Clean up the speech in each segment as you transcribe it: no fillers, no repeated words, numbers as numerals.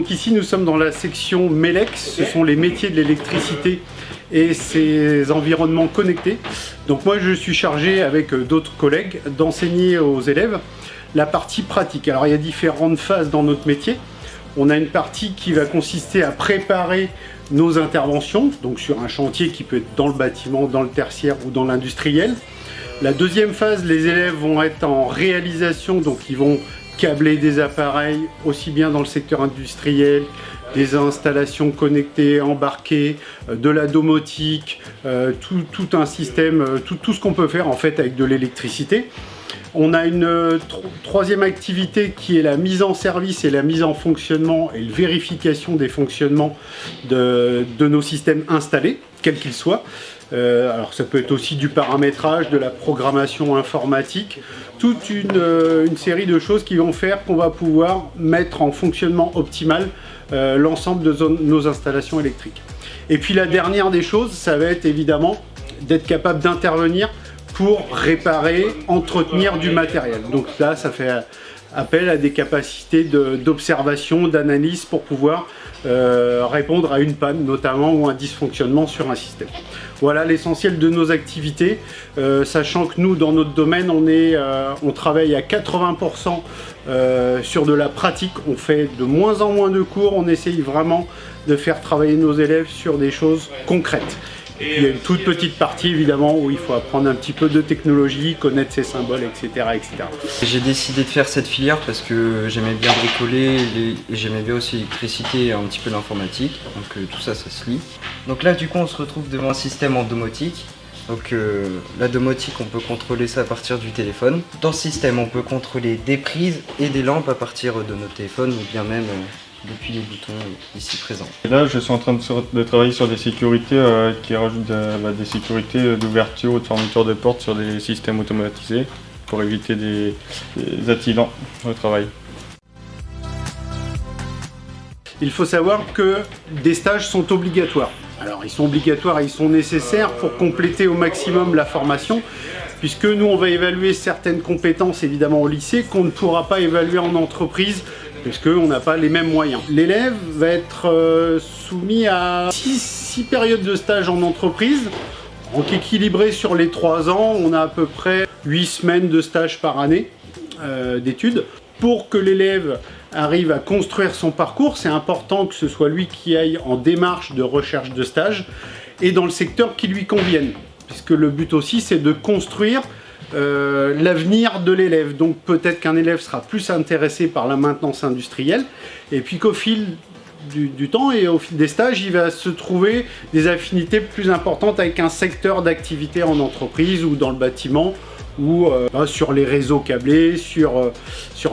Donc ici nous sommes dans la section MELEC, ce sont les métiers de l'électricité et ses environnements connectés. Donc moi je suis chargé avec d'autres collègues d'enseigner aux élèves la partie pratique. Alors il y a différentes phases dans notre métier. On a une partie qui va consister à préparer nos interventions, donc sur un chantier qui peut être dans le bâtiment, dans le tertiaire ou dans l'industriel. La deuxième phase, les élèves vont être en réalisation, donc ils vont câbler des appareils, aussi bien dans le secteur industriel, des installations connectées, embarquées, de la domotique, tout un système, tout ce qu'on peut faire en fait avec de l'électricité. On a une troisième activité qui est la mise en service et la mise en fonctionnement et la vérification des fonctionnements de nos systèmes installés, quels qu'ils soient. Alors ça peut être aussi du paramétrage, de la programmation informatique, toute une série de choses qui vont faire qu'on va pouvoir mettre en fonctionnement optimal l'ensemble de nos installations électriques. Et puis la dernière des choses, ça va être évidemment d'être capable d'intervenir pour réparer, entretenir du matériel. Donc là, ça fait appel à des capacités d'observation, d'analyse pour pouvoir répondre à une panne notamment ou un dysfonctionnement sur un système. Voilà l'essentiel de nos activités, sachant que nous dans notre domaine on travaille à 80% sur de la pratique, on fait de moins en moins de cours, on essaye vraiment de faire travailler nos élèves sur des choses concrètes. Et il y a une toute petite partie évidemment où il faut apprendre un petit peu de technologie, connaître ses symboles, etc. etc. J'ai décidé de faire cette filière parce que j'aimais bien bricoler et j'aimais bien aussi l'électricité et un petit peu l'informatique. Donc tout ça, ça se lie. Donc là du coup on se retrouve devant un système en domotique. Donc la domotique, on peut contrôler ça à partir du téléphone. Dans ce système, on peut contrôler des prises et des lampes à partir de notre téléphone ou bien même depuis les boutons ici présents. Et là, je suis en train de travailler sur des sécurités qui rajoutent des sécurités d'ouverture ou de fermeture de portes sur des systèmes automatisés pour éviter des accidents au travail. Il faut savoir que des stages sont obligatoires. Alors ils sont obligatoires et ils sont nécessaires pour compléter au maximum la formation, puisque nous on va évaluer certaines compétences évidemment au lycée qu'on ne pourra pas évaluer en entreprise, puisqu'on n'a pas les mêmes moyens. L'élève va être soumis à 6 périodes de stage en entreprise, donc équilibré sur les 3 ans, on a à peu près 8 semaines de stage par année d'études. Pour que l'élève arrive à construire son parcours, c'est important que ce soit lui qui aille en démarche de recherche de stage et dans le secteur qui lui convienne, puisque le but aussi c'est de construire l'avenir de l'élève. Donc peut-être qu'un élève sera plus intéressé par la maintenance industrielle et puis qu'au fil du temps et au fil des stages, il va se trouver des affinités plus importantes avec un secteur d'activité en entreprise ou dans le bâtiment ou sur les réseaux câblés, sur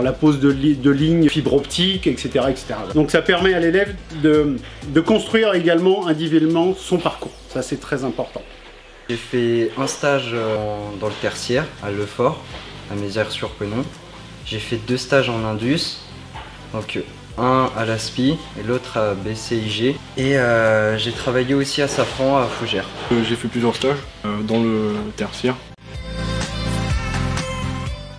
la pose de lignes fibre optique, etc., etc. Donc ça permet à l'élève de construire également individuellement son parcours. Ça c'est très important. J'ai fait un stage dans le tertiaire, à Lefort, à Mézières-sur-Penon. J'ai fait 2 stages en Indus, donc un à l'ASPI et l'autre à BCIG. Et j'ai travaillé aussi à Safran, à Fougères. J'ai fait plusieurs stages dans le tertiaire.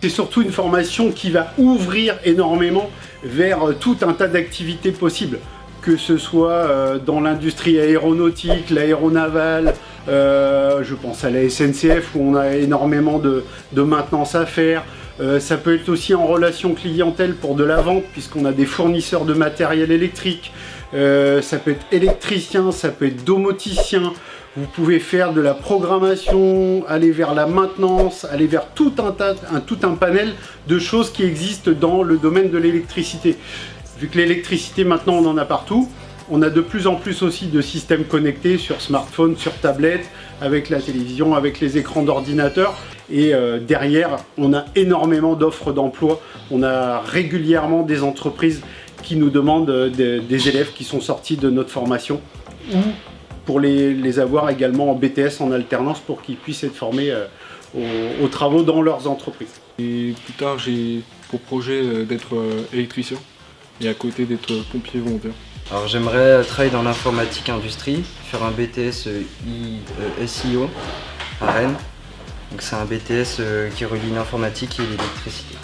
C'est surtout une formation qui va ouvrir énormément vers tout un tas d'activités possibles, que ce soit dans l'industrie aéronautique, l'aéronavale, je pense à la SNCF où on a énormément de maintenance à faire. Ça peut être aussi en relation clientèle pour de la vente puisqu'on a des fournisseurs de matériel électrique. Ça peut être électricien, ça peut être domoticien. Vous pouvez faire de la programmation, aller vers la maintenance, aller vers tout un panel de choses qui existent dans le domaine de l'électricité. Vu que l'électricité maintenant on en a partout, on a de plus en plus aussi de systèmes connectés sur smartphone, sur tablette, avec la télévision, avec les écrans d'ordinateur. Et derrière, on a énormément d'offres d'emploi. On a régulièrement des entreprises qui nous demandent des élèves qui sont sortis de notre formation ou pour les avoir également en BTS en alternance pour qu'ils puissent être formés aux travaux dans leurs entreprises. Et plus tard, j'ai pour projet d'être électricien et à côté d'être pompier volontaire. Alors j'aimerais travailler dans l'informatique industrie, faire un BTS SIO à Rennes. Donc c'est un BTS qui relie l'informatique et l'électricité.